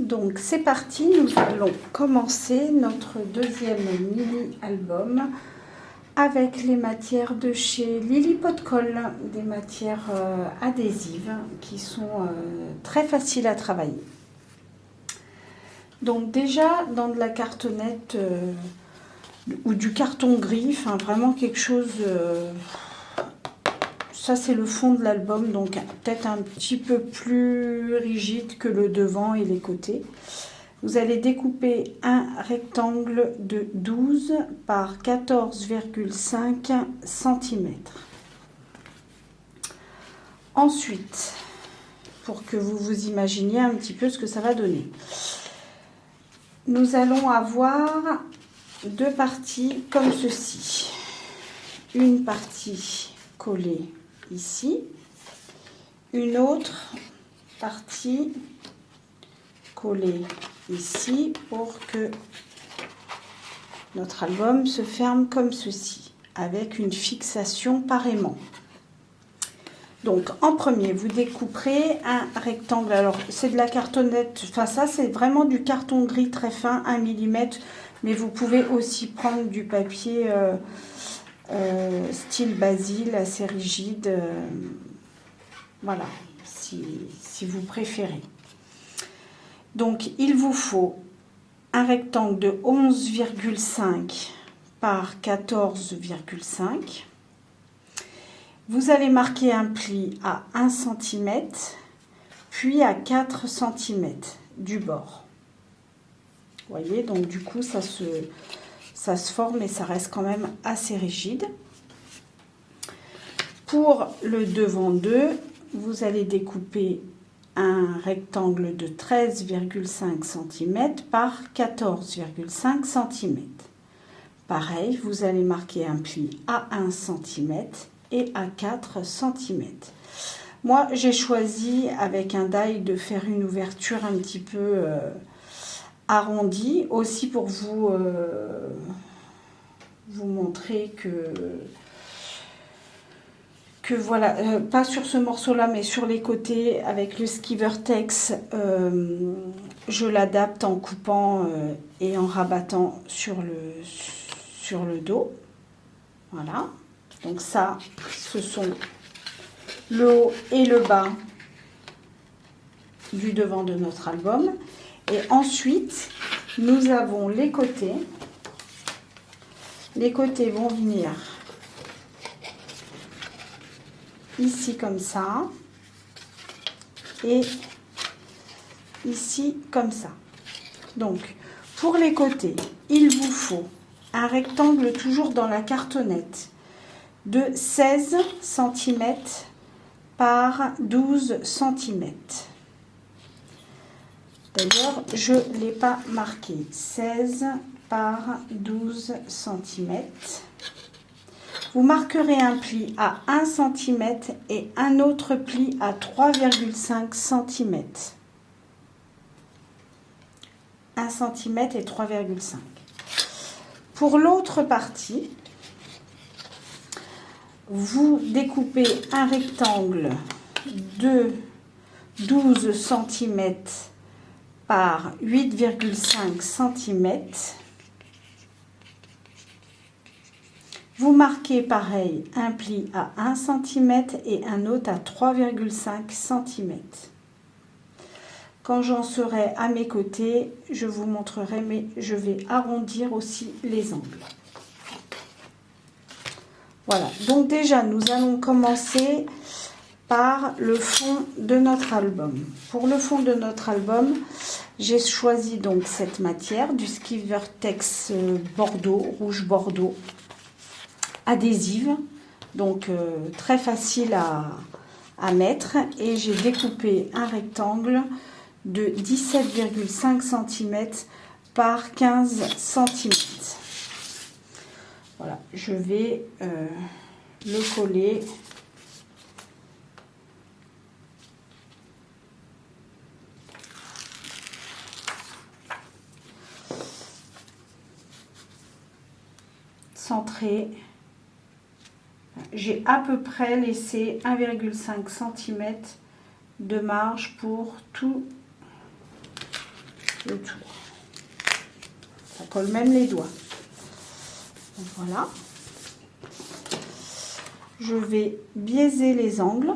Donc c'est parti, nous allons commencer notre deuxième mini-album avec les matières de chez Lily Pot Colle, des matières adhésives qui sont très faciles à travailler. Donc déjà dans de la cartonnette ou du carton gris, enfin vraiment quelque chose... ça c'est le fond de l'album, donc peut-être un petit peu plus rigide que le devant et les côtés. Vous allez découper un rectangle de 12 par 14,5 cm. Ensuite, pour que vous vous imaginiez un petit peu ce que ça va donner, nous allons avoir deux parties comme ceci. Une partie collée ici, une autre partie collée ici pour que notre album se ferme comme ceci, avec une fixation par aimant. Donc en premier, vous découperez un rectangle. Alors c'est de la cartonnette, enfin ça c'est vraiment du carton gris très fin, 1 mm, mais vous pouvez aussi prendre du papier style Basile, assez rigide, voilà, si vous préférez. Donc il vous faut un rectangle de 11,5 par 14,5. Vous allez marquer un pli à 1 cm, puis à 4 cm du bord. Vous voyez, donc du coup ça se forme et ça reste quand même assez rigide. Pour le devant 2, vous allez découper un rectangle de 13,5 cm par 14,5 cm. Pareil, vous allez marquer un pli à 1 cm et à 4 cm. Moi, j'ai choisi avec un die de faire une ouverture un petit peu arrondie, aussi pour vous montrer que voilà, pas sur ce morceau-là, mais sur les côtés, avec le ski vertex, je l'adapte en coupant et en rabattant sur le dos. Voilà. Donc ça, ce sont le haut et le bas du devant de notre album. Et ensuite, nous avons les côtés. Les côtés vont venir ici comme ça et ici comme ça. Donc pour les côtés, il vous faut un rectangle toujours dans la cartonnette de 16 cm par 12 cm. D'ailleurs, je ne l'ai pas marqué. 16 par 12 cm. Vous marquerez un pli à 1 cm et un autre pli à 3,5 cm. 1 cm et 3,5. Pour l'autre partie, vous découpez un rectangle de 12 cm par 8,5 cm. Vous marquez pareil un pli à 1 cm et un autre à 3,5 cm. Quand j'en serai à mes côtés, je vous montrerai, mais je vais arrondir aussi les angles. Voilà, donc déjà nous allons commencer par le fond de notre album. Pour le fond de notre album, j'ai choisi donc cette matière du ski vertex bordeaux, rouge bordeaux, adhésive, donc très facile à mettre, et j'ai découpé un rectangle de 17,5 cm par 15 cm. Voilà, je vais le coller centré. J'ai à peu près laissé 1,5 cm de marge pour tout le tour. Ça colle même les doigts. Donc voilà. Je vais biaiser les angles.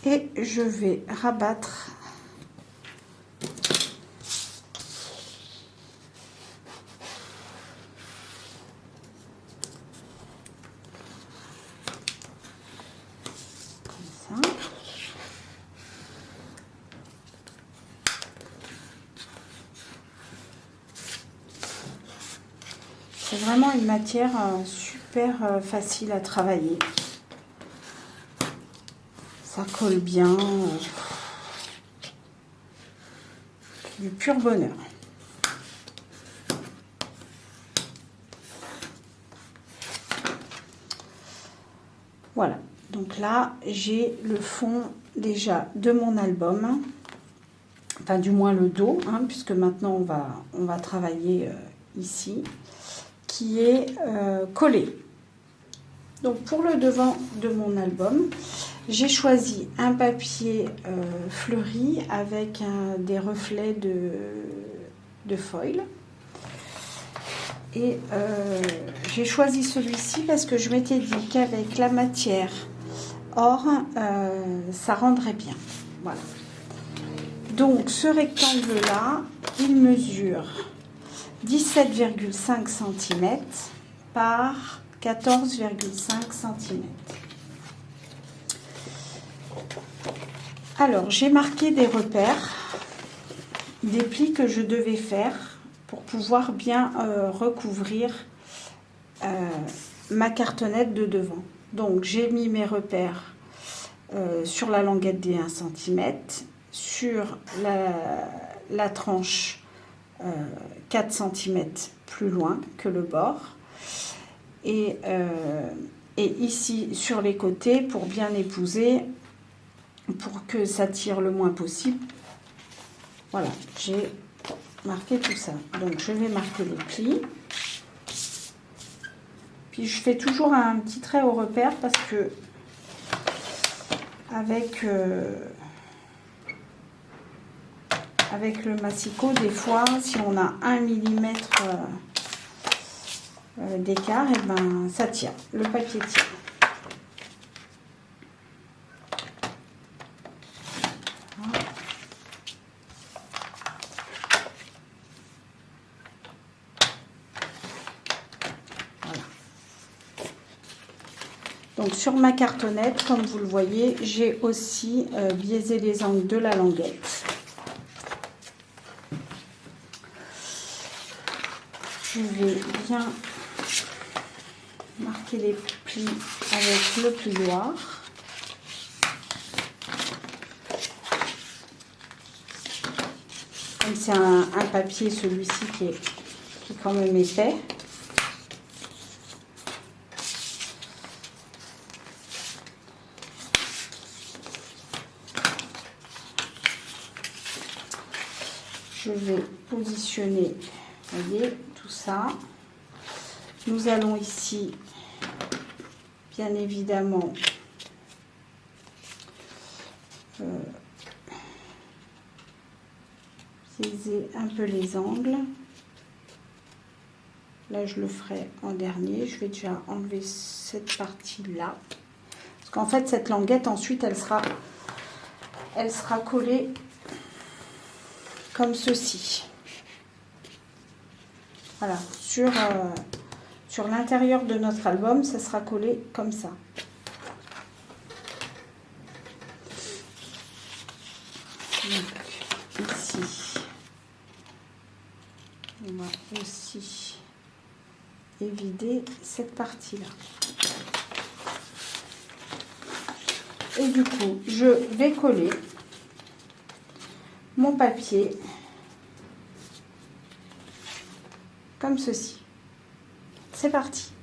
Et je vais rabattre comme ça. C'est vraiment une matière super facile à travailler. Ça colle bien. Du pur bonheur. Voilà. Donc là, j'ai le fond déjà de mon album. Enfin, du moins le dos, hein, puisque maintenant on va travailler ici, qui est collé. Donc pour le devant de mon album, j'ai choisi un papier fleuri avec des reflets de foil. Et j'ai choisi celui-ci parce que je m'étais dit qu'avec la matière or, ça rendrait bien. Voilà. Donc ce rectangle-là, il mesure 17,5 cm par 14,5 cm. Alors, j'ai marqué des repères, des plis que je devais faire pour pouvoir bien recouvrir ma cartonnette de devant. Donc, j'ai mis mes repères sur la languette des 1 cm, sur la tranche 4 cm plus loin que le bord. Et ici, sur les côtés, pour bien épouser, pour que ça tire le moins possible. Voilà, j'ai marqué tout ça. Donc, je vais marquer les plis. Puis, je fais toujours un petit trait au repère parce que avec le massicot, des fois, si on a 1 mm d'écart, et ben ça tient, le papier tient. Voilà. Donc sur ma cartonnette, comme vous le voyez, j'ai aussi biaisé les angles de la languette. Je vais bien marquer les plis avec le plioir. Comme c'est un papier, celui-ci qui est quand même épais. Je vais positionner, vous voyez, tout ça. Nous allons ici, bien évidemment, biaiser un peu les angles. Là, je le ferai en dernier. Je vais déjà enlever cette partie-là. Parce qu'en fait, cette languette, ensuite, elle sera collée comme ceci. Voilà, sur l'intérieur de notre album, ça sera collé comme ça. Donc, ici, on va aussi et vider cette partie-là. Et du coup, je vais coller mon papier comme ceci. C'est parti.